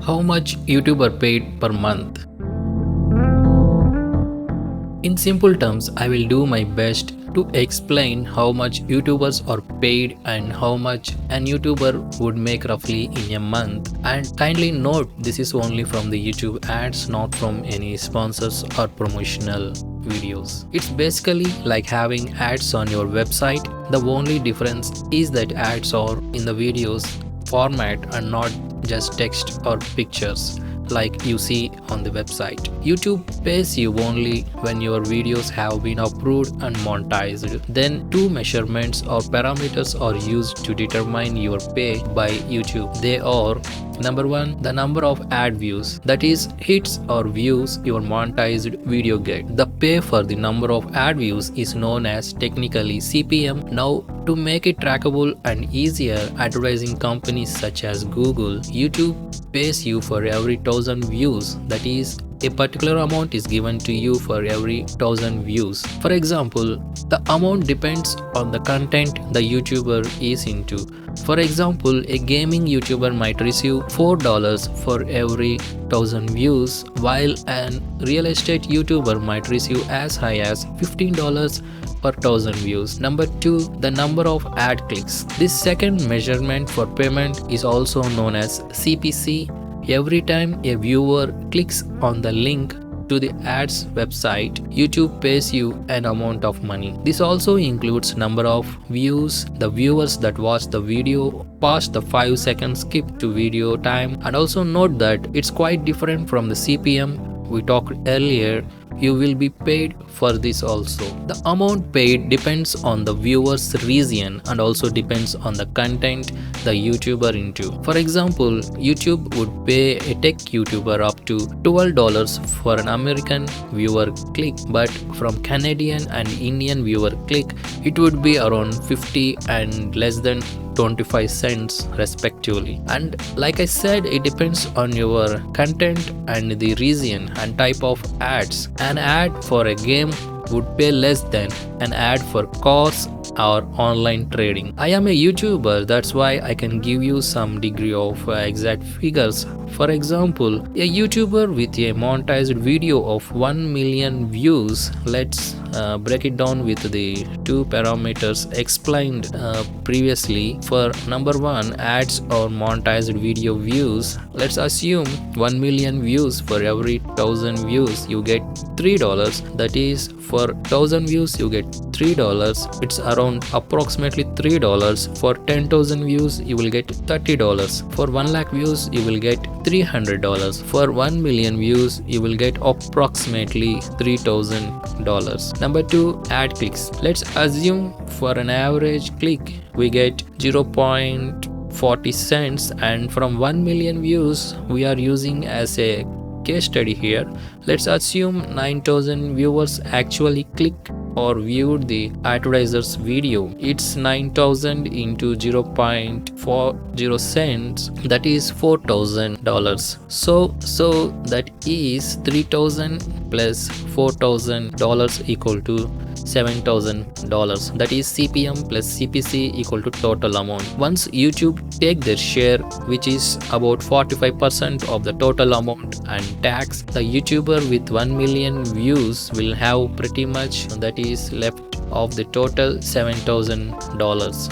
How much YouTuber paid per month? In simple terms, I will do my best to explain how much YouTubers are paid and how much an YouTuber would make roughly in a month. And kindly note, this is only from the YouTube ads, not from any sponsors or promotional videos. It's basically like having ads on your website. The only difference is that ads are in the videos format and not just text or pictures like you see on the website. YouTube pays you only when your videos have been approved and monetized. Then two measurements or parameters are used to determine your pay by YouTube. They are: number one, the number of ad views, that is hits or views your monetized video get. The pay for the number of ad views is known as technically CPM. Now, to make it trackable and easier, advertising companies such as Google, YouTube pays you for every 1000 views, that is a particular amount is given to you for every 1000 views. For example, the amount depends on the content the YouTuber is into. For example, a gaming YouTuber might receive $4 for every 1000 views, while an real estate YouTuber might receive as high as $15 per 1000 views. Number two, the number of ad clicks. This second measurement for payment is also known as CPC. Every time a viewer clicks on the link to the ads website, YouTube pays you an amount of money. This also includes number of views, the viewers that watch the video past the 5-second skip to video time, and also note that it's quite different from the CPM we talked earlier. You will be paid for this also. The amount paid depends on the viewer's region and also depends on the content the YouTuber into. For example, YouTube would pay a tech YouTuber up to $12 for an American viewer click, but from Canadian and Indian viewer click, it would be around 50 and less than 25 cents respectively. And like I said, it depends on your content and the region and type of ads. An ad for a game would pay less than an ad for cars or online trading. I am a YouTuber, that's why I can give you some degree of exact figures. For example, a YouTuber with a monetized video of 1 million views, let's break it down with the two parameters explained previously. For number one, ads or monetized video views, let's assume 1 million views. For every 1000 views you get $3, that is for 1000 views you get $3. It's around approximately $3. For 10,000 views you will get $30. For 1 lakh views you will get $300. For 1 million views you will get approximately $3000. Number two, ad clicks. Let's assume for an average click we get 0.40 cents, and from 1 million views we are using as a case study here. Let's assume 9000 viewers actually click or viewed the advertiser's video. It's 9000 into 0.40 cents, that is $4000. So that is 3000 plus $4000 equal to $7000. That is CPM plus CPC equal to total amount. Once YouTube take their share, which is about 45% of the total amount, and tax, the YouTuber with 1 million views will have pretty much that is left of the total $7000.